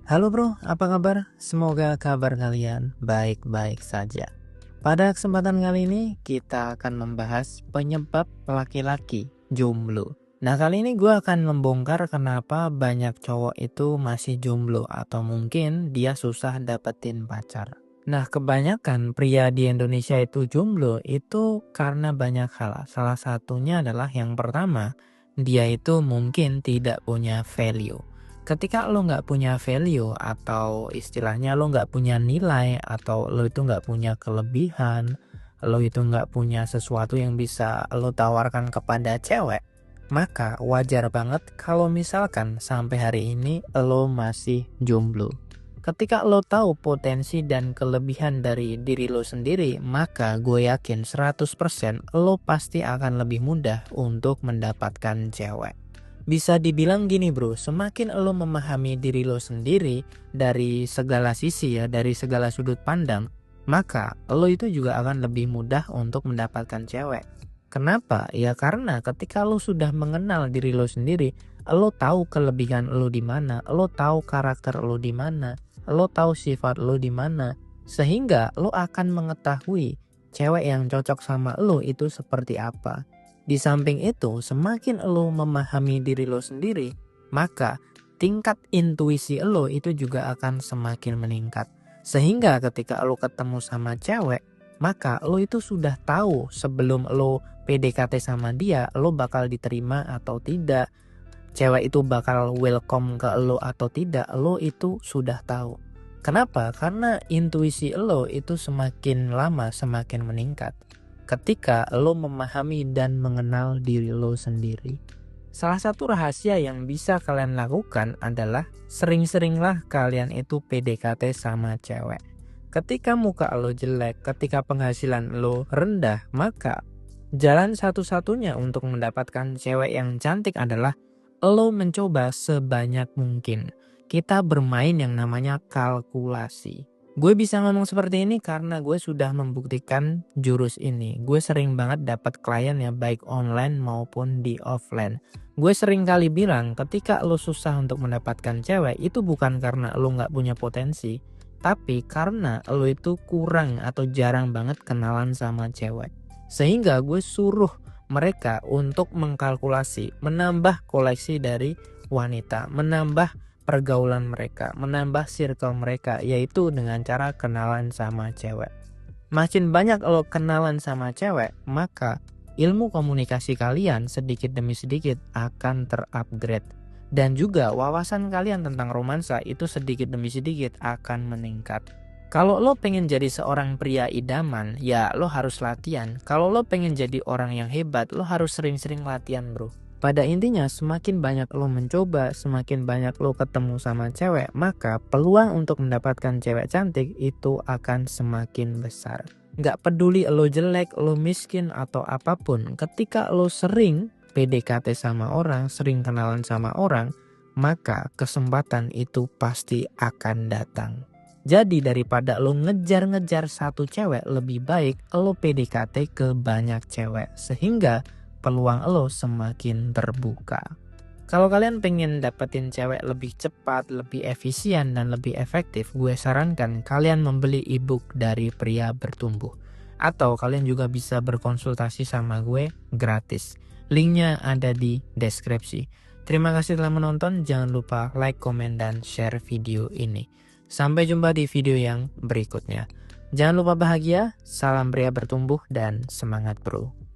Halo bro, apa kabar? Semoga kabar kalian baik-baik saja. Pada kesempatan kali ini kita akan membahas penyebab laki-laki jomblo. Nah kali ini gue akan membongkar kenapa banyak cowok itu masih jomblo atau mungkin dia susah dapetin pacar. Nah kebanyakan pria di Indonesia itu jomblo itu karena banyak hal. Salah satunya adalah yang pertama, dia itu mungkin tidak punya value. Ketika lo nggak punya value atau istilahnya lo nggak punya nilai atau lo itu nggak punya kelebihan, lo itu nggak punya sesuatu yang bisa lo tawarkan kepada cewek, maka wajar banget kalau misalkan sampai hari ini lo masih jomblo. Ketika lo tahu potensi dan kelebihan dari diri lo sendiri, maka gue yakin 100% lo pasti akan lebih mudah untuk mendapatkan cewek. Bisa dibilang gini bro, semakin lo memahami diri lo sendiri dari segala sisi ya, dari segala sudut pandang, maka lo itu juga akan lebih mudah untuk mendapatkan cewek. Kenapa? Ya karena ketika lo sudah mengenal diri lo sendiri, lo tahu kelebihan lo di mana, lo tahu karakter lo di mana, lo tahu sifat lo di mana, sehingga lo akan mengetahui cewek yang cocok sama lo itu seperti apa. Di samping itu, semakin lo memahami diri lo sendiri, maka tingkat intuisi lo itu juga akan semakin meningkat. Sehingga ketika lo ketemu sama cewek, maka lo itu sudah tahu sebelum lo PDKT sama dia, lo bakal diterima atau tidak. Cewek itu bakal welcome ke lo atau tidak, lo itu sudah tahu. Kenapa? Karena intuisi lo itu semakin lama semakin meningkat ketika lo memahami dan mengenal diri lo sendiri. Salah satu rahasia yang bisa kalian lakukan adalah sering-seringlah kalian itu PDKT sama cewek. Ketika muka lo jelek, ketika penghasilan lo rendah, maka jalan satu-satunya untuk mendapatkan cewek yang cantik adalah lo mencoba sebanyak mungkin. Kita bermain yang namanya kalkulasi. Gue bisa ngomong seperti ini karena gue sudah membuktikan jurus ini. Gue sering banget dapat klien ya baik online maupun di offline. Gue sering kali bilang ketika lo susah untuk mendapatkan cewek itu bukan karena lo gak punya potensi. Tapi karena lo itu kurang atau jarang banget kenalan sama cewek. Sehingga gue suruh mereka untuk mengkalkulasi, menambah koleksi dari wanita, menambah pergaulan mereka, menambah circle mereka, yaitu dengan cara kenalan sama cewek. Makin banyak lo kenalan sama cewek, maka ilmu komunikasi kalian sedikit demi sedikit akan terupgrade. Dan juga wawasan kalian tentang romansa itu sedikit demi sedikit akan meningkat. Kalau lo pengen jadi seorang pria idaman, ya lo harus latihan. Kalau lo pengen jadi orang yang hebat, lo harus sering-sering latihan bro. Pada intinya semakin banyak lo mencoba, semakin banyak lo ketemu sama cewek, maka peluang untuk mendapatkan cewek cantik itu akan semakin besar. Gak peduli lo jelek, lo miskin atau apapun, ketika lo sering PDKT sama orang, sering kenalan sama orang, maka kesempatan itu pasti akan datang. Jadi daripada lo ngejar-ngejar satu cewek, lebih baik lo PDKT ke banyak cewek, sehingga peluang lo semakin terbuka. Kalau kalian pengen dapetin cewek lebih cepat, lebih efisien, dan lebih efektif, gue sarankan kalian membeli ebook dari Pria Bertumbuh. Atau kalian juga bisa berkonsultasi sama gue gratis. Linknya ada di deskripsi. Terima kasih telah menonton, jangan lupa like, komen, dan share video ini. Sampai jumpa di video yang berikutnya. Jangan lupa bahagia, salam pria bertumbuh, dan semangat bro.